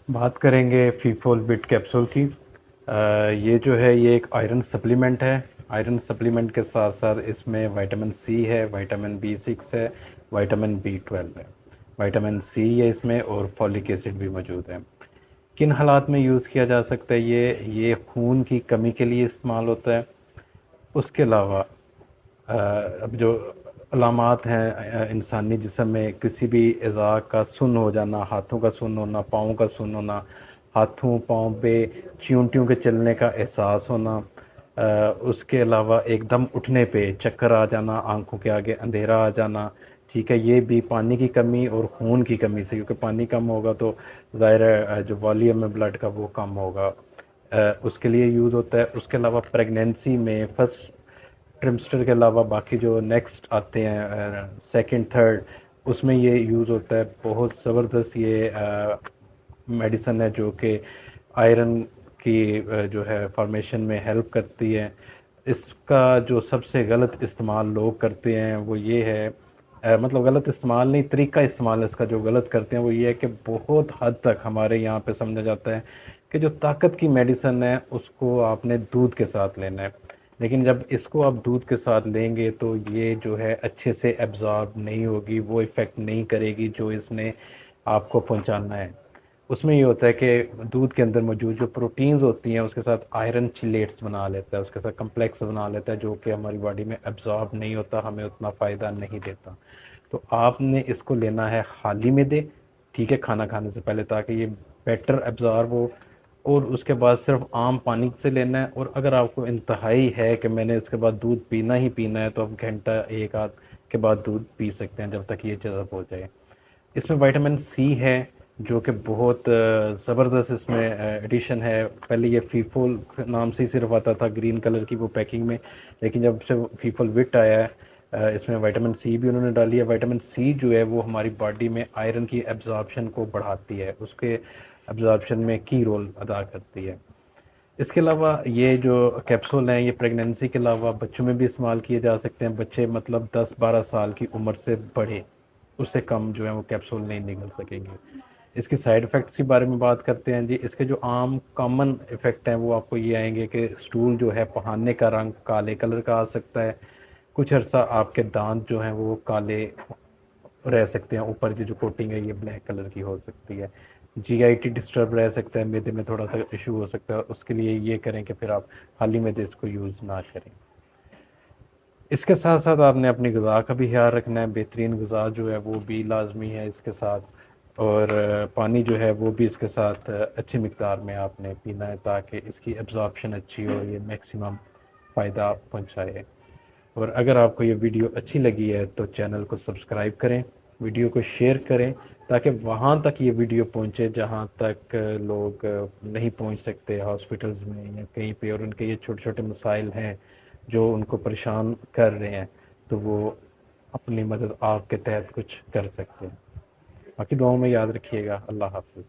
بات کریں گے فیفول بٹ کیپسول کی۔ یہ جو ہے یہ ایک آئرن سپلیمنٹ ہے۔ آئرن سپلیمنٹ کے ساتھ ساتھ اس میں وائٹامن سی ہے، وائٹامن B6 ہے، وائٹامن B12 ہے۔ وائٹامن سی ہے اس میں اور فولک ایسڈ بھی موجود ہے۔ کن حالات میں یوز کیا جا سکتا ہے یہ خون کی کمی کے لیے استعمال ہوتا ہے۔ اس کے علاوہ اب جو علامات ہیں انسانی جسم میں کسی بھی اعضاء کا سن ہو جانا، ہاتھوں کا سن ہونا، پاؤں کا سن ہونا، ہاتھوں پاؤں پہ چیونٹیوں کے چلنے کا احساس ہونا، اس کے علاوہ ایک دم اٹھنے پہ چکر آ جانا، آنکھوں کے آگے اندھیرا آ جانا، ٹھیک ہے، یہ بھی پانی کی کمی اور خون کی کمی سے، کیونکہ پانی کم ہوگا تو ظاہر ہے جو والیوم ہے بلڈ کا وہ کم ہوگا، اس کے لیے یوز ہوتا ہے۔ اس کے علاوہ پریگنینسی میں فرسٹ ٹرمسٹر کے علاوہ باقی جو نیکسٹ آتے ہیں سیکنڈ تھرڈ، اس میں یہ یوز ہوتا ہے۔ بہت زبردست یہ میڈیسن ہے جو کہ آئرن کی جو ہے فارمیشن میں ہیلپ کرتی ہے۔ اس کا جو سب سے غلط استعمال لوگ کرتے ہیں وہ یہ ہے، مطلب غلط استعمال نہیں، طریقہ استعمال اس کا جو غلط کرتے ہیں وہ یہ ہے کہ بہت حد تک ہمارے یہاں پہ سمجھا جاتا ہے کہ جو طاقت کی میڈیسن ہے اس کو آپ نے دودھ کے ساتھ لینا ہے، لیکن جب اس کو آپ دودھ کے ساتھ لیں گے تو یہ جو ہے اچھے سے ایبزارب نہیں ہوگی، وہ ایفیکٹ نہیں کرے گی جو اس نے آپ کو پہنچانا ہے۔ اس میں یہ ہوتا ہے کہ دودھ کے اندر موجود جو پروٹینز ہوتی ہیں اس کے ساتھ آئرن چلیٹس بنا لیتا ہے، اس کے ساتھ کمپلیکس بنا لیتا ہے جو کہ ہماری باڈی میں ایبزارب نہیں ہوتا، ہمیں اتنا فائدہ نہیں دیتا۔ تو آپ نے اس کو لینا ہے خالی معدے، ٹھیک ہے، کھانا کھانے سے پہلے، تاکہ یہ بیٹر ایبزارب ہو، اور اس کے بعد صرف عام پانی سے لینا ہے۔ اور اگر آپ کو انتہائی ہے کہ میں نے اس کے بعد دودھ پینا ہی پینا ہے تو آپ گھنٹہ ایک آدھ کے بعد دودھ پی سکتے ہیں جب تک یہ جذب ہو جائے۔ اس میں وائٹامن سی ہے جو کہ بہت زبردست اس میں ایڈیشن ہے۔ پہلے یہ فیفول نام سے ہی صرف آتا تھا گرین کلر کی وہ پیکنگ میں، لیکن جب سے فیفول وٹ آیا ہے اس میں وائٹامن سی بھی انہوں نے ڈالی ہے۔ وائٹامن سی جو ہے وہ ہماری باڈی میں آئرن کی ایبزارپشن کو بڑھاتی ہے، اس کے ایبزارپشن میں کی رول ادا کرتی ہے۔ اس کے علاوہ یہ جو کیپسول ہیں یہ پریگنینسی کے علاوہ بچوں میں بھی استعمال کیے جا سکتے ہیں۔ بچے مطلب 10-12 سال کی عمر سے بڑھے، اس سے کم جو ہے وہ کیپسول نہیں نگل سکیں گے۔ اس کی سائیڈ ایفیکٹس کے بارے میں بات کرتے ہیں جی۔ اس کے جو عام کامن ایفیکٹ ہیں وہ آپ کو یہ آئیں گے کہ سٹول جو ہے پہاننے کا رنگ کالے کلر کا آ سکتا ہے، کچھ عرصہ آپ کے دانت جو ہیں وہ کالے رہ سکتے ہیں، اوپر کی جو کوٹنگ ہے یہ بلیک کلر کی ہو سکتی ہے، جی آئی ٹی ڈسٹرب رہ سکتا ہے، معدے میں تھوڑا سا ایشو ہو سکتا ہے، اس کے لیے یہ کریں کہ پھر آپ خالی معدے اس کو یوز نہ کریں۔ اس کے ساتھ ساتھ آپ نے اپنی غذا کا بھی خیال رکھنا ہے، بہترین غذا جو ہے وہ بھی لازمی ہے اس کے ساتھ، اور پانی جو ہے وہ بھی اس کے ساتھ اچھی مقدار میں آپ نے پینا ہے تاکہ اس کی ایبزارپشن اچھی ہو، یہ میکسیمم فائدہ پہنچائے۔ اور اگر آپ کو یہ ویڈیو اچھی لگی ہے تو چینل کو سبسکرائب کریں، ویڈیو کو شیئر کریں تاکہ وہاں تک یہ ویڈیو پہنچے جہاں تک لوگ نہیں پہنچ سکتے ہاسپٹلز میں یا کہیں پہ، اور ان کے یہ چھوٹے چھوٹے مسائل ہیں جو ان کو پریشان کر رہے ہیں تو وہ اپنی مدد آپ کے تحت کچھ کر سکتے ہیں۔ باقی دعاؤں میں یاد رکھیے گا۔ اللہ حافظ۔